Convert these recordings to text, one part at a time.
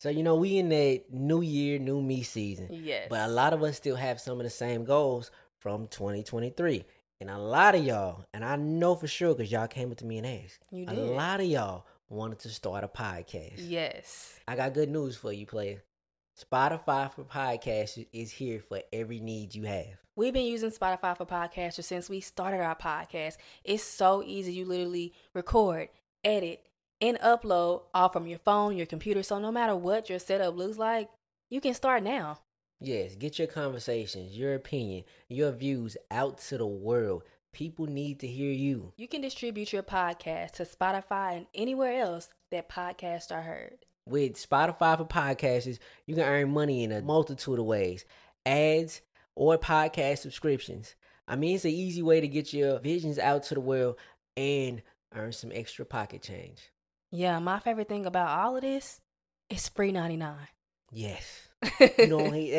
So, we in that new year, new me season. Yes. But a lot of us still have some of the same goals from 2023. And a lot of y'all, and I know for sure because y'all came up to me and asked, You a did. lot of y'all wanted to start a podcast. Yes. I got good news for you, player. Spotify for podcasts is here for every need you have. We've been using Spotify for podcasters since we started our podcast. It's so easy. You literally record, edit, and upload all from your phone, your computer. So no matter what your setup looks like, you can start now. Yes, get your conversations, your opinion, your views out to the world. People need to hear you. You can distribute your podcast to Spotify and anywhere else that podcasts are heard. With Spotify for podcasters, you can earn money in a multitude of ways. Ads or podcast subscriptions. I mean, it's an easy way to get your visions out to the world and earn some extra pocket change. Yeah, my favorite thing about all of this is free 99. Yes. They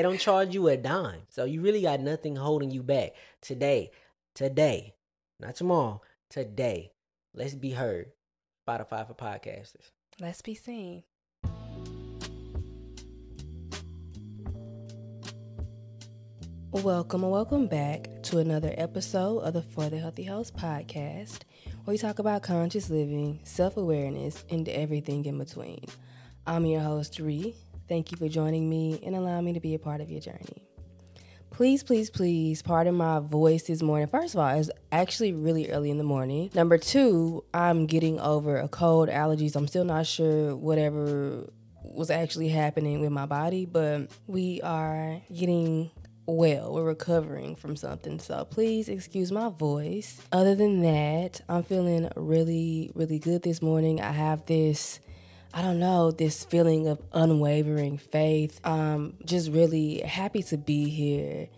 don't charge you a dime. So you really got nothing holding you back. Today, not tomorrow, today. Let's be heard. Spotify for podcasters. Let's be seen. Welcome back to another episode of the For the Healthy Host podcast, where we talk about conscious living, self-awareness, and everything in between. I'm your host, Ree. Thank you for joining me and allowing me to be a part of your journey. Please, pardon my voice this morning. First of all, it's actually really early in the morning. Number two, I'm getting over a cold, allergies. I'm still not sure whatever was actually happening with my body, but we are getting well. We're recovering from something, so please excuse my voice. Other than that, I'm feeling really good this morning. I have this feeling of unwavering faith. Just really happy to be here.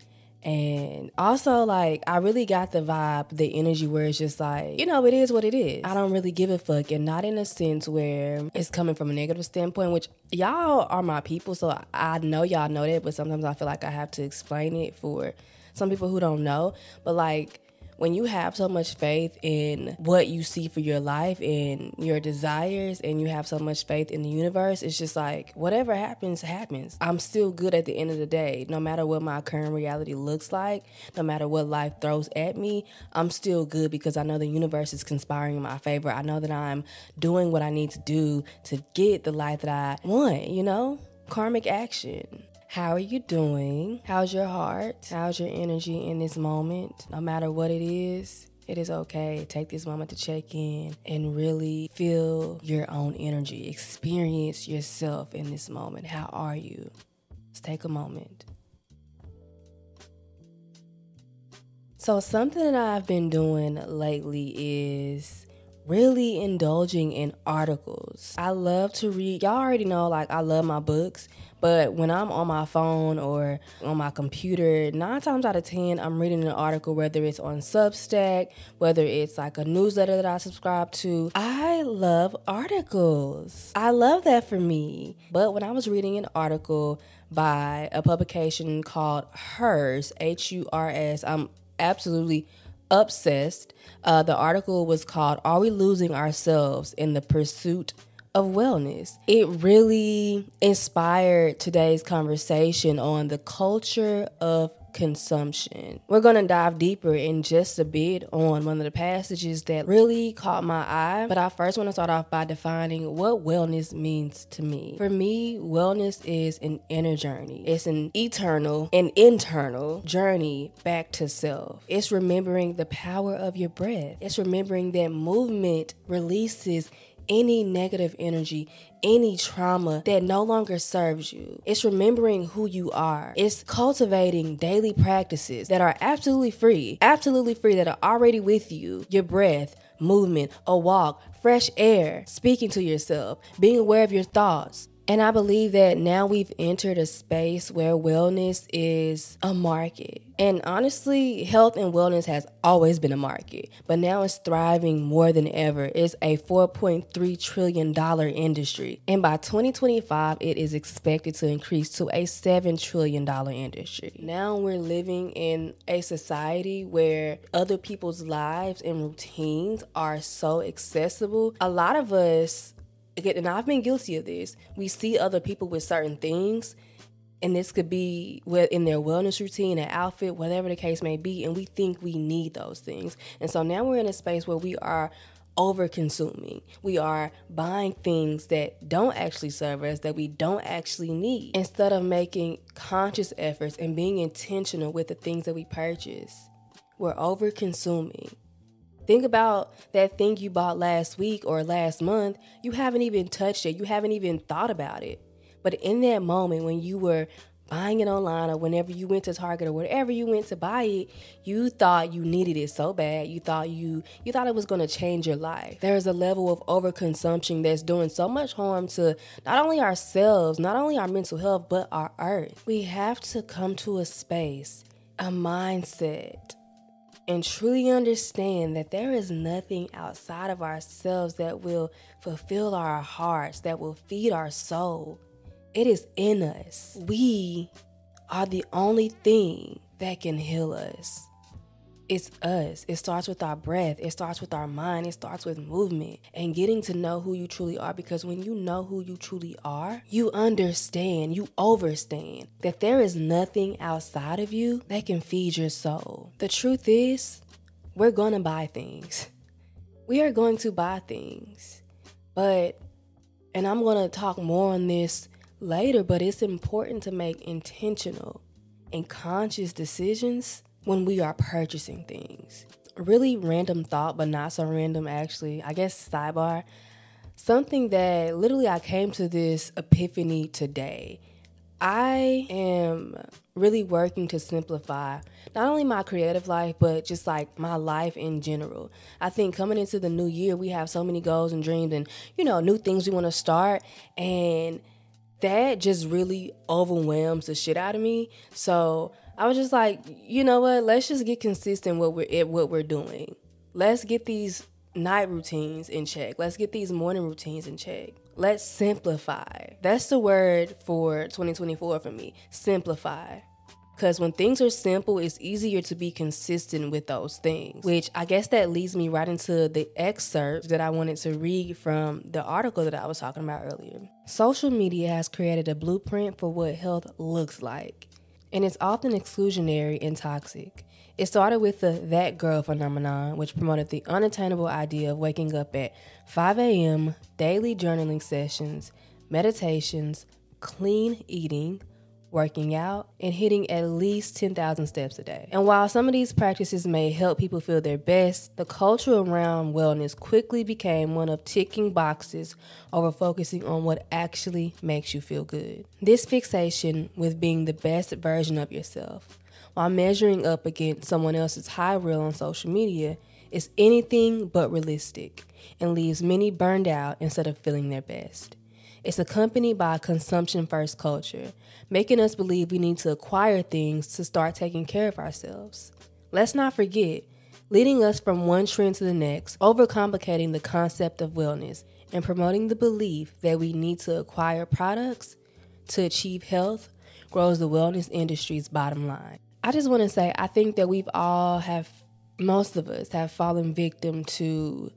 And also, I really got the vibe, the energy where it's just it is what it is. I don't really give a fuck, and not in a sense where it's coming from a negative standpoint, which y'all are my people, so I know y'all know that, but sometimes I feel like I have to explain it for some people who don't know. But when you have so much faith in what you see for your life and your desires, and you have so much faith in the universe, it's just whatever happens, happens. I'm still good at the end of the day. No matter what my current reality looks like, no matter what life throws at me, I'm still good because I know the universe is conspiring in my favor. I know that I'm doing what I need to do to get the life that I want, karmic action. How are you doing? How's your heart? How's your energy in this moment? No matter what it is okay. Take this moment to check in and really feel your own energy. Experience yourself in this moment. How are you? Let's take a moment. So something that I've been doing lately is really indulging in articles. I love to read. Y'all already know, I love my books. But when I'm on my phone or on my computer, 9 times out of 10, I'm reading an article, whether it's on Substack, whether it's a newsletter that I subscribe to. I love articles. I love that for me. But when I was reading an article by a publication called Hers, Hurs, I'm absolutely obsessed. The article was called "Are We Losing Ourselves in the Pursuit of Wellness?" It really inspired today's conversation on the culture of consumption. We're going to dive deeper in just a bit on one of the passages that really caught my eye, but I first want to start off by defining what wellness means to me. For me, wellness is an inner journey. It's an eternal and internal journey back to self. It's remembering the power of your breath. It's remembering that movement releases any negative energy, any trauma that no longer serves you. It's remembering who you are. It's cultivating daily practices that are absolutely free, that are already with you. Your breath, movement, a walk, fresh air, speaking to yourself, being aware of your thoughts. And I believe that now we've entered a space where wellness is a market. And honestly, health and wellness has always been a market, but now it's thriving more than ever. It's a $4.3 trillion industry. And by 2025, it is expected to increase to a $7 trillion industry. Now we're living in a society where other people's lives and routines are so accessible. A lot of us again, and I've been guilty of this, we see other people with certain things, and this could be in their wellness routine, their outfit, whatever the case may be, and we think we need those things. And so now we're in a space where we are over consuming. We are buying things that don't actually serve us, that we don't actually need, instead of making conscious efforts and being intentional with the things that we purchase. We're over consuming. Think about that thing you bought last week or last month. You haven't even touched it. You haven't even thought about it. But in that moment when you were buying it online, or whenever you went to Target or wherever you went to buy it, you thought you needed it so bad. You thought it was going to change your life. There's a level of overconsumption that's doing so much harm to not only ourselves, not only our mental health, but our earth. We have to come to a space, a mindset, and truly understand that there is nothing outside of ourselves that will fulfill our hearts, that will feed our soul. It is in us. We are the only thing that can heal us. It's us. It starts with our breath. It starts with our mind. It starts with movement and getting to know who you truly are. Because when you know who you truly are, you understand, you overstand that there is nothing outside of you that can feed your soul. The truth is, we're going to buy things. We are going to buy things. And I'm going to talk more on this later, but it's important to make intentional and conscious decisions when we are purchasing things. Really random thought, but not so random actually. I guess sidebar. Something that literally I came to this epiphany today. I am really working to simplify not only my creative life, but just like my life in general. I think coming into the new year, we have so many goals and dreams and, new things we want to start, and that just really overwhelms the shit out of me. So I was just like, you know what? Let's just get consistent with what we're doing. Let's get these night routines in check. Let's get these morning routines in check. Let's simplify. That's the word for 2024 for me. Simplify. Because when things are simple, it's easier to be consistent with those things, which I guess that leads me right into the excerpt that I wanted to read from the article that I was talking about earlier. Social media has created a blueprint for what health looks like, and it's often exclusionary and toxic. It started with the That Girl phenomenon, which promoted the unattainable idea of waking up at 5 a.m., daily journaling sessions, meditations, clean eating, working out, and hitting at least 10,000 steps a day. And while some of these practices may help people feel their best, the culture around wellness quickly became one of ticking boxes over focusing on what actually makes you feel good. This fixation with being the best version of yourself, while measuring up against someone else's high reel on social media, is anything but realistic and leaves many burned out instead of feeling their best. It's accompanied by a consumption-first culture, making us believe we need to acquire things to start taking care of ourselves. Let's not forget, leading us from one trend to the next, overcomplicating the concept of wellness, and promoting the belief that we need to acquire products to achieve health grows the wellness industry's bottom line. I just want to say, I think that most of us have fallen victim to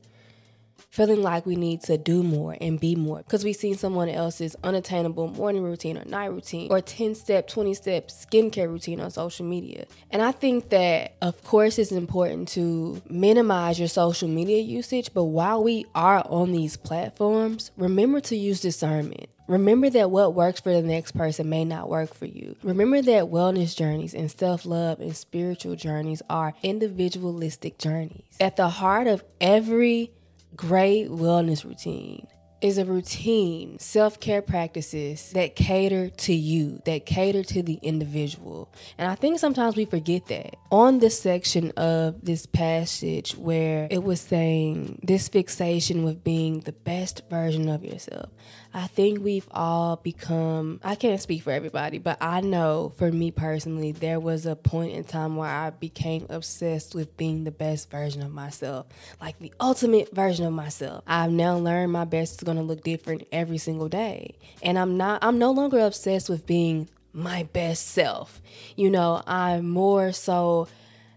feeling like we need to do more and be more because we've seen someone else's unattainable morning routine or night routine or 10-step, 20-step skincare routine on social media. And I think that, of course, it's important to minimize your social media usage, but while we are on these platforms, remember to use discernment. Remember that what works for the next person may not work for you. Remember that wellness journeys and self-love and spiritual journeys are individualistic journeys. At the heart of every great wellness routine is a routine, self-care practices that cater to you, that cater to the individual. And I think sometimes we forget that. On this section of this passage where it was saying this fixation with being the best version of yourself, I think we've all become, I can't speak for everybody, but I know for me personally, there was a point in time where I became obsessed with being the best version of myself, like the ultimate version of myself. I've now learned my best is going to look different every single day. And I'm no longer obsessed with being my best self. I'm more so,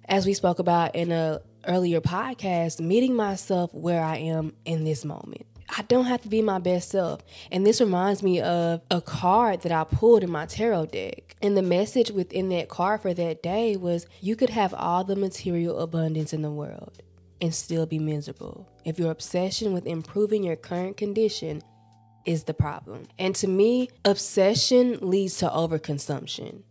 as we spoke about in a earlier podcast, meeting myself where I am in this moment. I don't have to be my best self. And this reminds me of a card that I pulled in my tarot deck. And the message within that card for that day was, you could have all the material abundance in the world and still be miserable if your obsession with improving your current condition is the problem. And to me, obsession leads to overconsumption.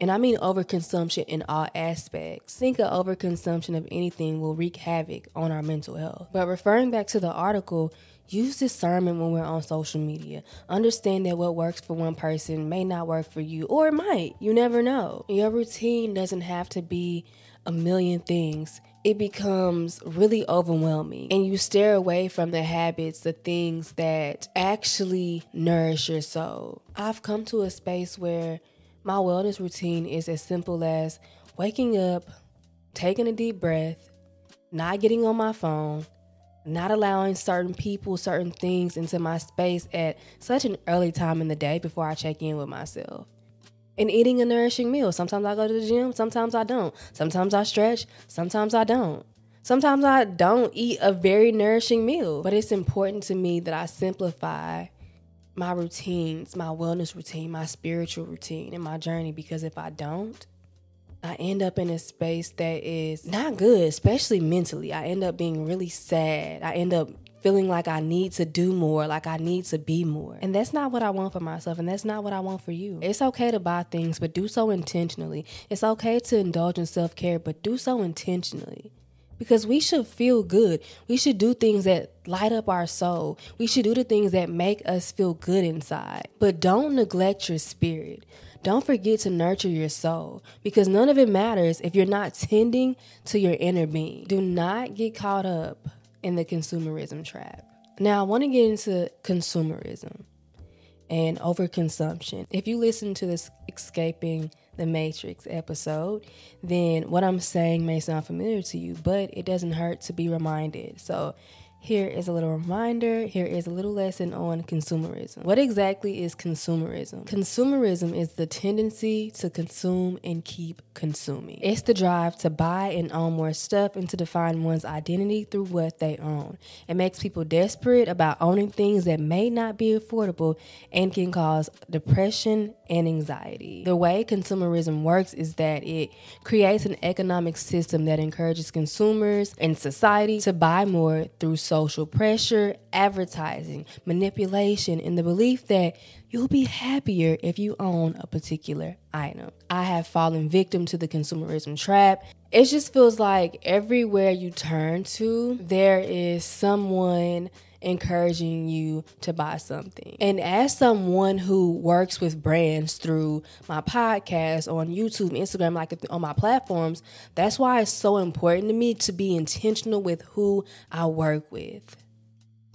And I mean overconsumption in all aspects. Think of overconsumption of anything will wreak havoc on our mental health. But referring back to the article, use discernment when we're on social media. Understand that what works for one person may not work for you, or it might. You never know. Your routine doesn't have to be a million things. It becomes really overwhelming, and you steer away from the habits, the things that actually nourish your soul. I've come to a space where my wellness routine is as simple as waking up, taking a deep breath, not getting on my phone, not allowing certain people, certain things into my space at such an early time in the day before I check in with myself. And eating a nourishing meal. Sometimes I go to the gym, sometimes I don't. Sometimes I stretch, sometimes I don't. Sometimes I don't eat a very nourishing meal. But it's important to me that I simplify my routines, my wellness routine, my spiritual routine, and my journey. Because if I don't, I end up in a space that is not good, especially mentally. I end up being really sad. I end up feeling like I need to do more, like I need to be more. And that's not what I want for myself, and that's not what I want for you. It's okay to buy things, but do so intentionally. It's okay to indulge in self-care, but do so intentionally. Because we should feel good. We should do things that light up our soul. We should do the things that make us feel good inside. But don't neglect your spirit. Don't forget to nurture your soul, because none of it matters if you're not tending to your inner being. Do not get caught up in the consumerism trap. Now, I want to get into consumerism and overconsumption. If you listen to this Escaping the Matrix episode, then what I'm saying may sound familiar to you, but it doesn't hurt to be reminded. So here is a little reminder. Here is a little lesson on consumerism. What exactly is consumerism? Consumerism is the tendency to consume and keep consuming. It's the drive to buy and own more stuff and to define one's identity through what they own. It makes people desperate about owning things that may not be affordable and can cause depression and anxiety. The way consumerism works is that it creates an economic system that encourages consumers and society to buy more through social pressure, advertising, manipulation, and the belief that you'll be happier if you own a particular item. I have fallen victim to the consumerism trap. It just feels like everywhere you turn to, there is someone encouraging you to buy something. And as someone who works with brands through my podcast, on YouTube, Instagram, like on my platforms, that's why it's so important to me to be intentional with who I work with.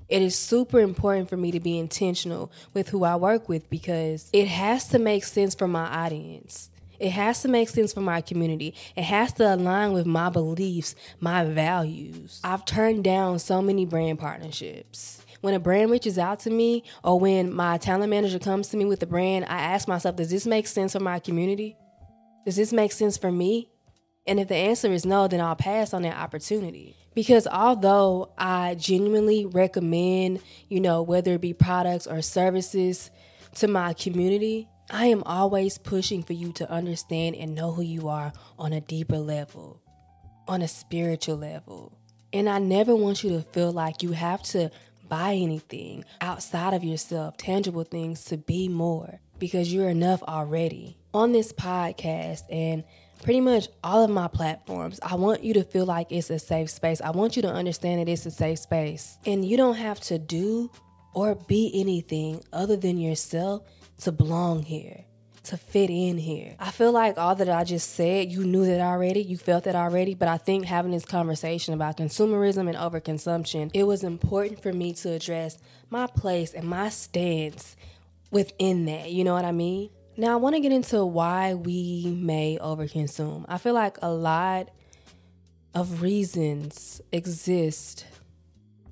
It is super important for me to be intentional with who I work with, because it has to make sense for my audience. It has to make sense for my community. It has to align with my beliefs, my values. I've turned down so many brand partnerships. When a brand reaches out to me, or when my talent manager comes to me with a brand, I ask myself, does this make sense for my community? Does this make sense for me? And if the answer is no, then I'll pass on that opportunity. Because although I genuinely recommend, whether it be products or services to my community, I am always pushing for you to understand and know who you are on a deeper level, on a spiritual level. And I never want you to feel like you have to buy anything outside of yourself, tangible things, to be more, because you're enough already. On this podcast and pretty much all of my platforms, I want you to feel like it's a safe space. I want you to understand that it's a safe space. And you don't have to do or be anything other than yourself to belong here, to fit in here. I feel like all that I just said, you knew that already, you felt that already, but I think having this conversation about consumerism and overconsumption, it was important for me to address my place and my stance within that, you know what I mean? Now, I want to get into why we may overconsume. I feel like a lot of reasons exist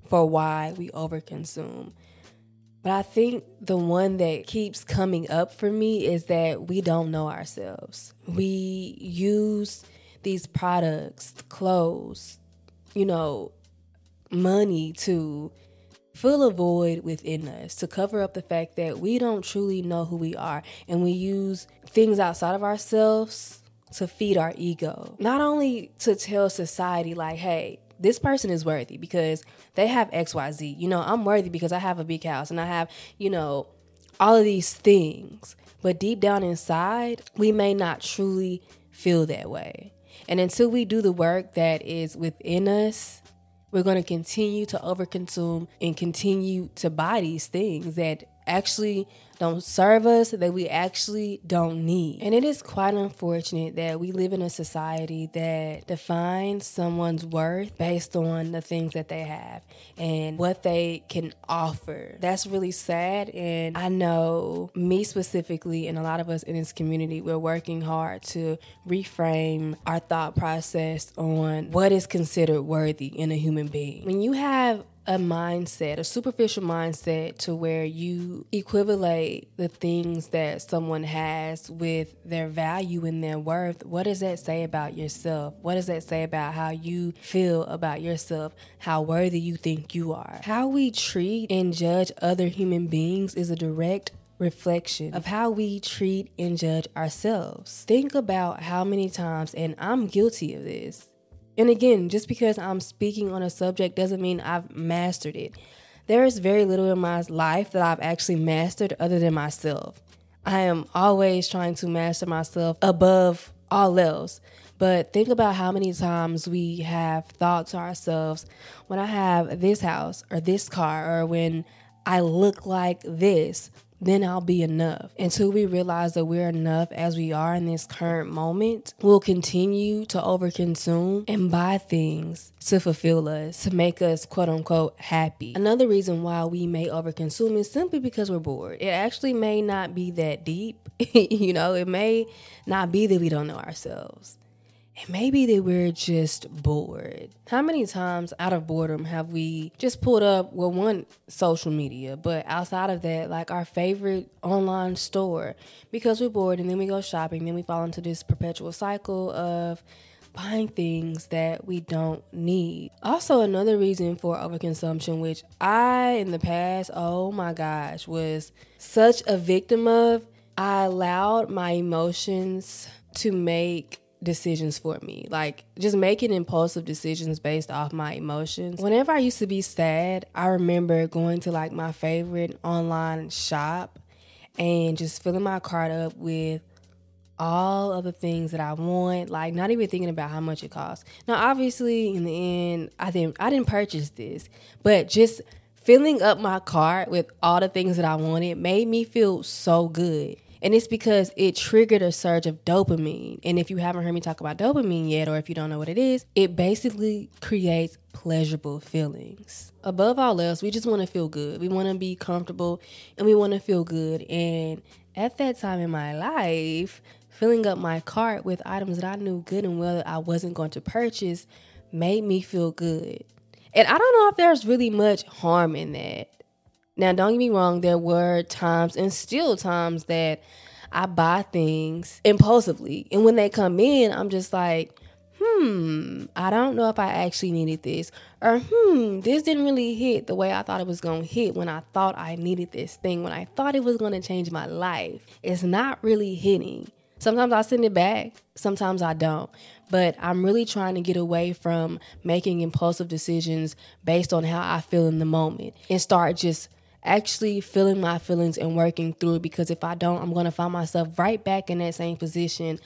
for why we overconsume. But I think the one that keeps coming up for me is that we don't know ourselves. We use these products, clothes, money to fill a void within us, to cover up the fact that we don't truly know who we are, and we use things outside of ourselves to feed our ego. Not only to tell society like, hey, this person is worthy because they have XYZ. I'm worthy because I have a big house and I have, all of these things. But deep down inside, we may not truly feel that way. And until we do the work that is within us, we're going to continue to overconsume and continue to buy these things that actually don't serve us, that we actually don't need. And it is quite unfortunate that we live in a society that defines someone's worth based on the things that they have and what they can offer. That's really sad. And I know me specifically and a lot of us in this community, we're working hard to reframe our thought process on what is considered worthy in a human being. When you have a mindset, a superficial mindset, to where you equivalate the things that someone has with their value and their worth, what does that say about yourself? What does that say about how you feel about yourself, how worthy you think you are? How we treat and judge other human beings is a direct reflection of how we treat and judge ourselves. Think about how many times, and I'm guilty of this, and again, just because I'm speaking on a subject doesn't mean I've mastered it. There is very little in my life that I've actually mastered other than myself. I am always trying to master myself above all else. But think about how many times we have thought to ourselves, when I have this house or this car, or when I look like this, then I'll be enough. Until we realize that we're enough as we are in this current moment, we'll continue to overconsume and buy things to fulfill us, to make us quote unquote happy. Another reason why we may overconsume is simply because we're bored. It actually may not be that deep. It may not be that we don't know ourselves. It may be that we're just bored. How many times out of boredom have we just pulled up, one, social media, but outside of that, like our favorite online store, because we're bored, and then we go shopping, then we fall into this perpetual cycle of buying things that we don't need. Also, another reason for overconsumption, which I, in the past, oh my gosh, was such a victim of, I allowed my emotions to make decisions for me, like just making impulsive decisions based off my emotions. Whenever I used to be sad, I remember going to like my favorite online shop and just filling my cart up with all of the things that I want, like not even thinking about how much it costs. Now, obviously, in the end, I didn't purchase this, but just filling up my cart with all the things that I wanted made me feel so good. And it's because it triggered a surge of dopamine. And if you haven't heard me talk about dopamine yet, or if you don't know what it is, it basically creates pleasurable feelings. Above all else, we just want to feel good. We want to be comfortable and we want to feel good. And at that time in my life, filling up my cart with items that I knew good and well that I wasn't going to purchase made me feel good. And I don't know if there's really much harm in that. Now, don't get me wrong, there were times and still times that I buy things impulsively. And when they come in, I'm just like, I don't know if I actually needed this. Or, this didn't really hit the way I thought it was going to hit when I thought I needed this thing, when I thought it was going to change my life. It's not really hitting. Sometimes I send it back. Sometimes I don't. But I'm really trying to get away from making impulsive decisions based on how I feel in the moment and start just actually feeling my feelings and working through it, because if I don't, I'm going to find myself right back in that same position,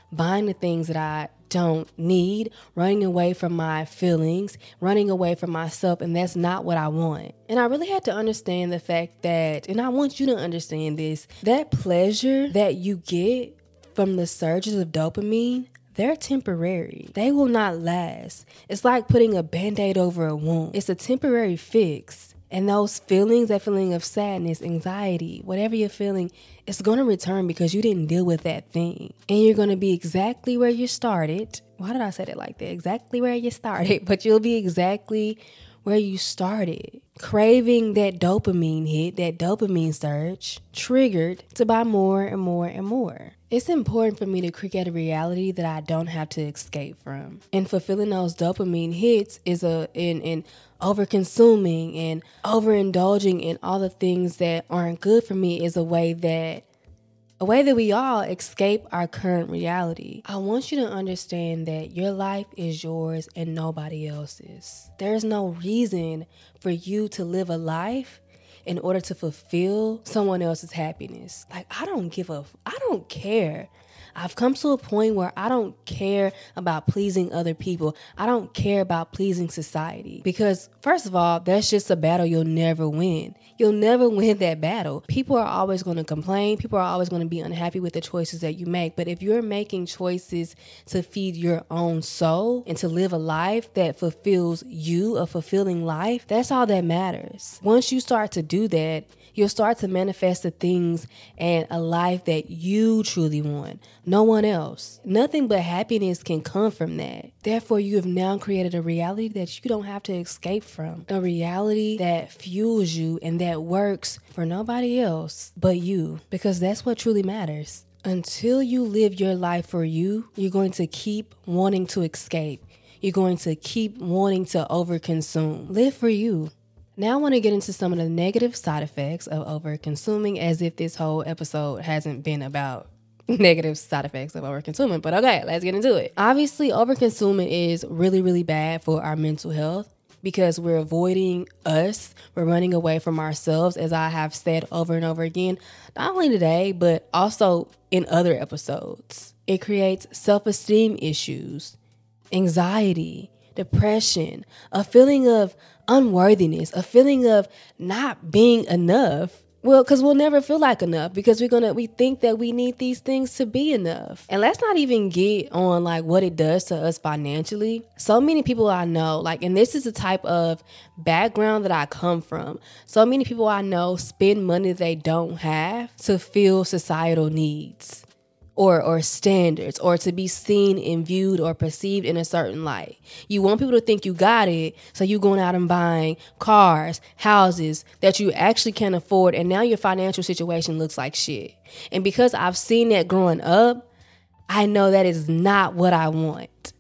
buying the things that I don't need, running away from my feelings, running away from myself, and that's not what I want. And I really had to understand the fact that, and I want you to understand this, that pleasure that you get from the surges of dopamine, they're temporary. They will not last. It's like putting a Band-Aid over a wound. It's a temporary fix. And those feelings, that feeling of sadness, anxiety, whatever you're feeling, it's going to return because you didn't deal with that thing. And you're going to be exactly where you started. Why did I say it like that? Exactly where you started. But you'll be exactly where you started. craving that dopamine hit, that dopamine surge, triggered to buy more and more and more. It's important for me to create a reality that I don't have to escape from. And fulfilling those dopamine hits is in over-consuming and overindulging in all the things that aren't good for me is a way that we all escape our current reality. I want you to understand that your life is yours and nobody else's. There's no reason for you to live a life in order to fulfill someone else's happiness. Like, I don't care. I've come to a point where I don't care about pleasing other people. I don't care about pleasing society. Because, first of all, that's just a battle you'll never win. You'll never win that battle. People are always going to complain. People are always going to be unhappy with the choices that you make. But if you're making choices to feed your own soul and to live a life that fulfills you, a fulfilling life, that's all that matters. Once you start to do that, you'll start to manifest the things and a life that you truly want. No one else. Nothing but happiness can come from that. Therefore, you have now created a reality that you don't have to escape from. A reality that fuels you and that works for nobody else but you. Because that's what truly matters. Until you live your life for you, you're going to keep wanting to escape. You're going to keep wanting to overconsume. Live for you. Now I want to get into some of the negative side effects of over-consuming, as if this whole episode hasn't been about negative side effects of over-consuming. But okay, let's get into it. Obviously, over-consuming is really, really bad for our mental health because we're avoiding us. We're running away from ourselves, as I have said over and over again, not only today, but also in other episodes. It creates self-esteem issues, anxiety, depression, a feeling of unworthiness, a feeling of not being enough. Well, because we'll never feel like enough because we think that we need these things to be enough. And let's not even get on like what it does to us financially. So many people I know, like, and this is the type of background that I come from. So many people I know spend money they don't have to fill societal needs. Or standards, or to be seen and viewed or perceived in a certain light. You want people to think you got it, so you going out and buying cars, houses that you actually can't afford, and now your financial situation looks like shit. And because I've seen that growing up, I know that is not what I want.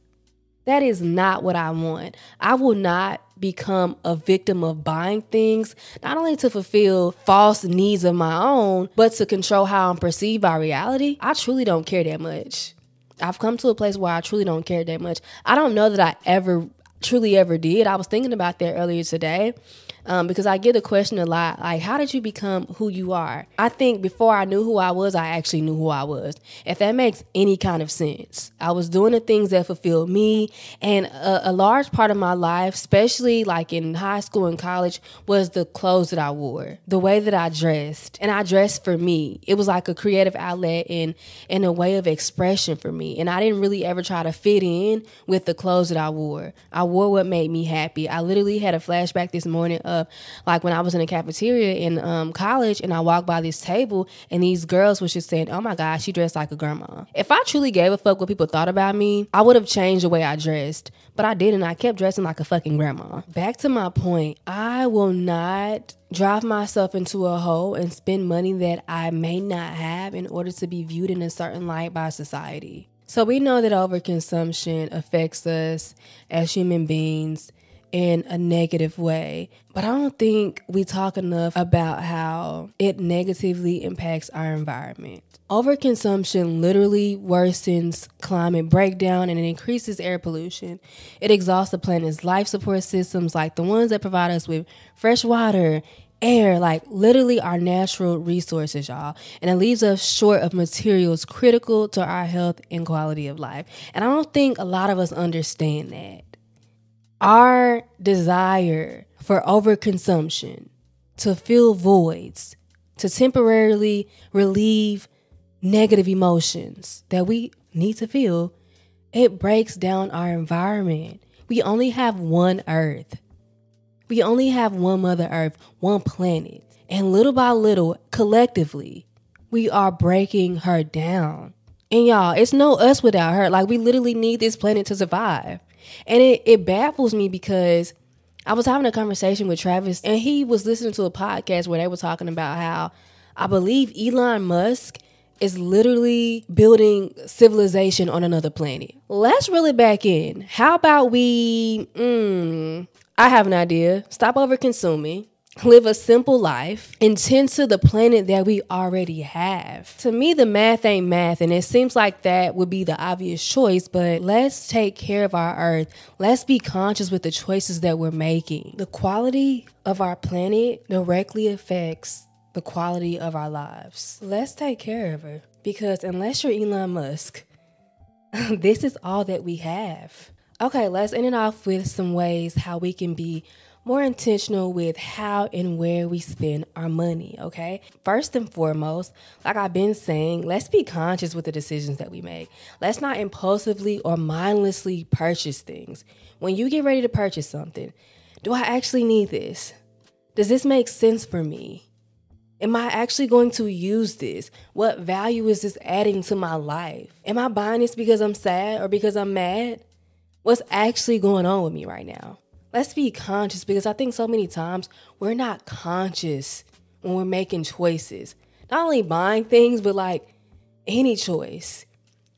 That is not what I want. I will not become a victim of buying things, not only to fulfill false needs of my own, but to control how I'm perceived by reality. I truly don't care that much. I've come to a place where I truly don't care that much. I don't know that I ever did. I was thinking about that earlier today. Because I get the question a lot, like, how did you become who you are? I think before I knew who I was, I actually knew who I was. If that makes any kind of sense. I was doing the things that fulfilled me. And a large part of my life, especially like in high school and college, was the clothes that I wore, the way that I dressed. And I dressed for me. It was like a creative outlet and a way of expression for me. And I didn't really ever try to fit in with the clothes that I wore. I wore what made me happy. I literally had a flashback this morning of like when I was in the cafeteria in college and I walked by this table and these girls was just saying, oh my God, she dressed like a grandma. If I truly gave a fuck what people thought about me, I would have changed the way I dressed. But I didn't. I kept dressing like a fucking grandma. Back to my point, I will not drive myself into a hole and spend money that I may not have in order to be viewed in a certain light by society. So we know that overconsumption affects us as human beings in a negative way. But I don't think we talk enough about how it negatively impacts our environment. Overconsumption literally worsens climate breakdown and it increases air pollution. It exhausts the planet's life support systems, like the ones that provide us with fresh water, air, like literally our natural resources, y'all. And it leaves us short of materials critical to our health and quality of life. And I don't think a lot of us understand that. Our desire for overconsumption, to fill voids, to temporarily relieve negative emotions that we need to feel, it breaks down our environment. We only have one earth. We only have one Mother Earth, one planet. And little by little, collectively, we are breaking her down. And y'all, it's no us without her. Like, we literally need this planet to survive. And it baffles me because I was having a conversation with Travis, and he was listening to a podcast where they were talking about how I believe Elon Musk is literally building civilization on another planet. Let's reel it back in. How about I have an idea. Stop over consuming. Live a simple life and tend to the planet that we already have. To me, the math ain't math, and it seems like that would be the obvious choice, but let's take care of our earth. Let's be conscious with the choices that we're making. The quality of our planet directly affects the quality of our lives. Let's take care of her, because unless you're Elon Musk, this is all that we have. Okay, let's end it off with some ways how we can be more intentional with how and where we spend our money, okay? First and foremost, like I've been saying, let's be conscious with the decisions that we make. Let's not impulsively or mindlessly purchase things. When you get ready to purchase something, do I actually need this? Does this make sense for me? Am I actually going to use this? What value is this adding to my life? Am I buying this because I'm sad or because I'm mad? What's actually going on with me right now? Let's be conscious, because I think so many times we're not conscious when we're making choices. Not only buying things, but like any choice.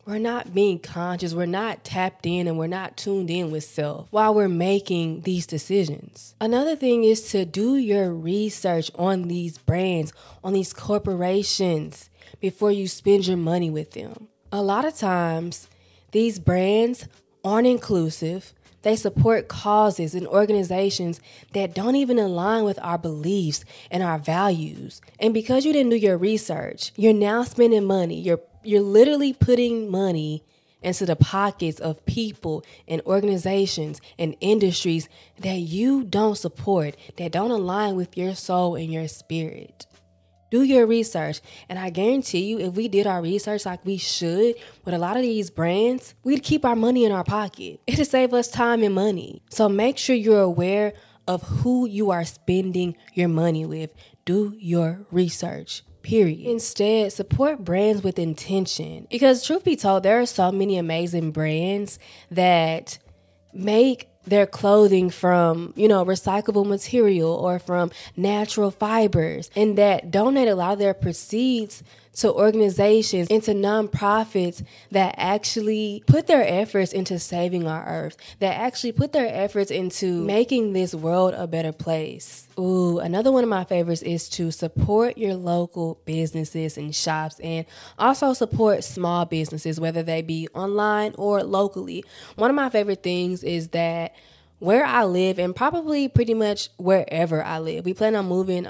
We're not being conscious. We're not tapped in, and we're not tuned in with self while we're making these decisions. Another thing is to do your research on these brands, on these corporations, before you spend your money with them. A lot of times, these brands aren't inclusive. They support causes and organizations that don't even align with our beliefs and our values. And because you didn't do your research, you're now spending money. You're literally putting money into the pockets of people and organizations and industries that you don't support, that don't align with your soul and your spirit. Do your research. And I guarantee you, if we did our research like we should with a lot of these brands, we'd keep our money in our pocket. It'd save us time and money. So make sure you're aware of who you are spending your money with. Do your research. Period. Instead, support brands with intention. Because truth be told, there are so many amazing brands that make their clothing from, recyclable material or from natural fibers, and that donate a lot of their proceeds to organizations, into nonprofits that actually put their efforts into saving our earth, that actually put their efforts into making this world a better place. Ooh, another one of my favorites is to support your local businesses and shops, and also support small businesses, whether they be online or locally. One of my favorite things is that where I live, and probably pretty much wherever I live, we plan on moving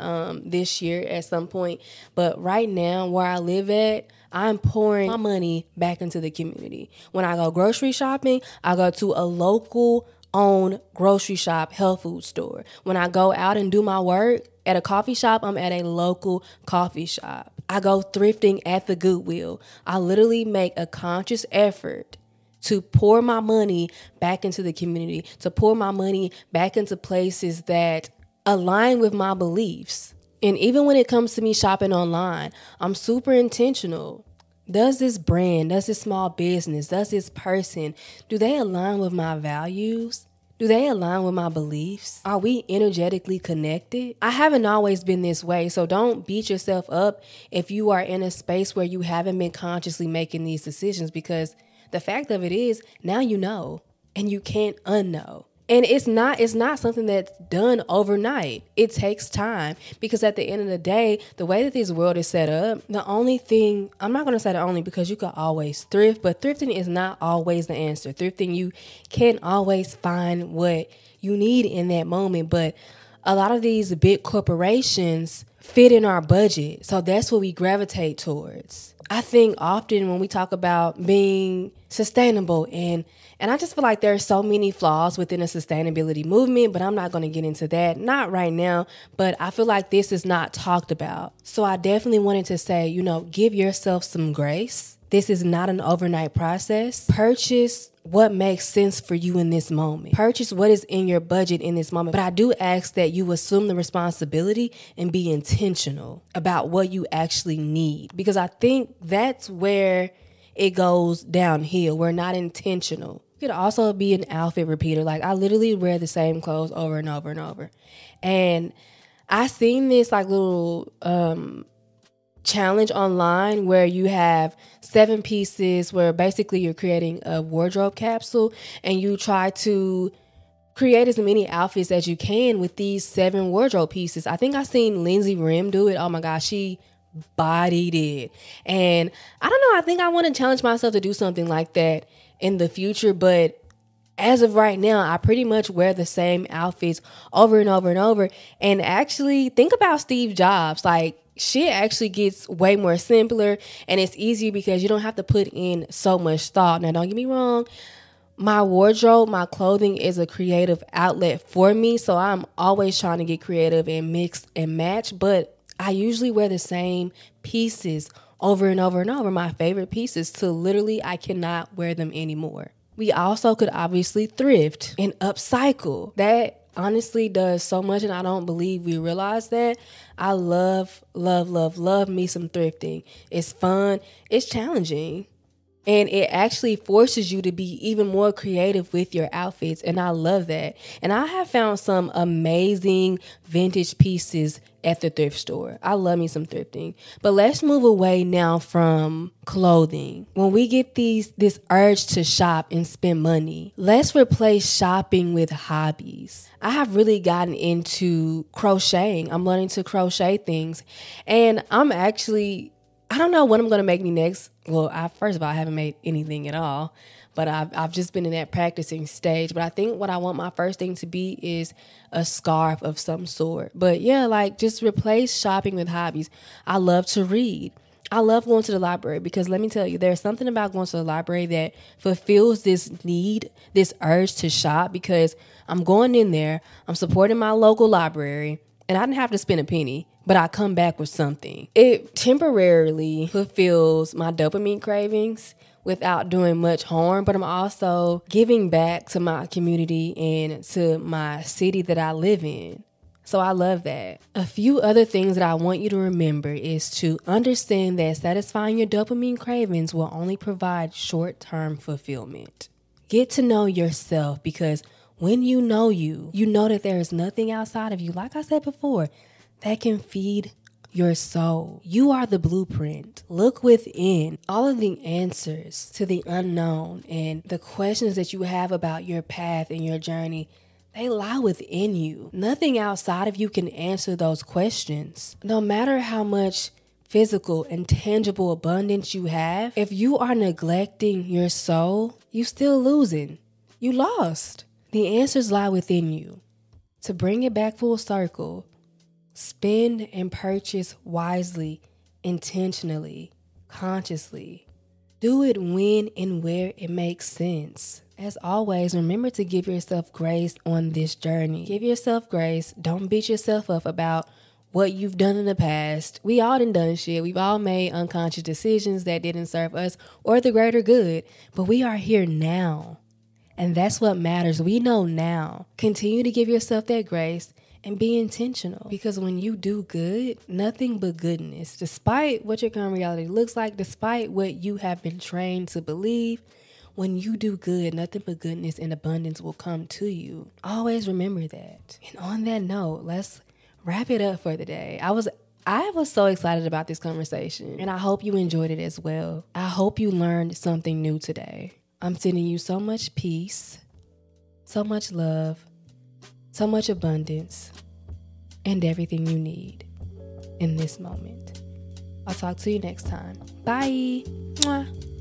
this year at some point, but right now where I live at, I'm pouring my money back into the community. When I go grocery shopping, I go to a local owned grocery shop, health food store. When I go out and do my work at a coffee shop, I'm at a local coffee shop. I go thrifting at the Goodwill. I literally make a conscious effort to pour my money back into the community, to pour my money back into places that align with my beliefs. And even when it comes to me shopping online, I'm super intentional. Does this brand, does this small business, does this person, do they align with my values? Do they align with my beliefs? Are we energetically connected? I haven't always been this way, so don't beat yourself up if you are in a space where you haven't been consciously making these decisions, because the fact of it is, now you know, and you can't unknow. And it's not something that's done overnight. It takes time, because at the end of the day, the way that this world is set up, the only thing, I'm not going to say the only, because you can always thrift, but thrifting is not always the answer. Thrifting, you can't always find what you need in that moment, but a lot of these big corporations fit in our budget. So that's what we gravitate towards. I think often when we talk about being sustainable, and I just feel like there are so many flaws within the sustainability movement, but I'm not going to get into that. Not right now, but I feel like this is not talked about. So I definitely wanted to say, give yourself some grace. This is not an overnight process. Purchase what makes sense for you in this moment. Purchase what is in your budget in this moment. But I do ask that you assume the responsibility and be intentional about what you actually need, because I think that's where it goes downhill. We're not intentional. could also be an outfit repeater. Like, I literally wear the same clothes over and over and over. And I seen this like little challenge online where you have 7 pieces where basically you're creating a wardrobe capsule and you try to create as many outfits as you can with these 7 wardrobe pieces. I think I seen Lindsay Rim do it. Oh my gosh, she bodied it. And I don't know, I think I want to challenge myself to do something like that in the future, but as of right now, I pretty much wear the same outfits over and over and over. And actually, think about Steve Jobs. Like, shit actually gets way more simpler and it's easier because you don't have to put in so much thought. Now, don't get me wrong. My wardrobe, my clothing is a creative outlet for me. So I'm always trying to get creative and mix and match. But I usually wear the same pieces over and over and over. My favorite pieces till literally I cannot wear them anymore. We also could obviously thrift and upcycle. That honestly does so much, and I don't believe we realize that. I love me some thrifting. It's fun. It's challenging. And it actually forces you to be even more creative with your outfits. And I love that. And I have found some amazing vintage pieces at the thrift store. I love me some thrifting. But let's move away now from clothing. When we get this urge to shop and spend money, let's replace shopping with hobbies. I have really gotten into crocheting. I'm learning to crochet things. And I don't know what I'm going to make me next. Well, first of all, I haven't made anything at all, but I've just been in that practicing stage. But I think what I want my first thing to be is a scarf of some sort. But yeah, like just replace shopping with hobbies. I love to read. I love going to the library because let me tell you, there's something about going to the library that fulfills this need, this urge to shop because I'm going in there, I'm supporting my local library, and I didn't have to spend a penny. But I come back with something. It temporarily fulfills my dopamine cravings without doing much harm, but I'm also giving back to my community and to my city that I live in. So I love that. A few other things that I want you to remember is to understand that satisfying your dopamine cravings will only provide short-term fulfillment. Get to know yourself because when you know that there is nothing outside of you, like I said before, that can feed your soul. You are the blueprint. Look within. All of the answers to the unknown and the questions that you have about your path and your journey, they lie within you. Nothing outside of you can answer those questions. No matter how much physical and tangible abundance you have, if you are neglecting your soul, you still losing. You lost. The answers lie within you. To bring it back full circle, spend and purchase wisely, intentionally, consciously. Do it when and where it makes sense. As always, remember to give yourself grace on this journey. Give yourself grace. Don't beat yourself up about what you've done in the past. We all done shit. We've all made unconscious decisions that didn't serve us or the greater good. But we are here now. And that's what matters. We know now. Continue to give yourself that grace. And be intentional because when you do good, nothing but goodness, despite what your current reality looks like, despite what you have been trained to believe, when you do good, nothing but goodness and abundance will come to you. Always remember that. And on that note, let's wrap it up for the day. I was so excited about this conversation and I hope you enjoyed it as well. I hope you learned something new today. I'm sending you so much peace, so much love, so much abundance, and everything you need in this moment. I'll talk to you next time. Bye. Mwah.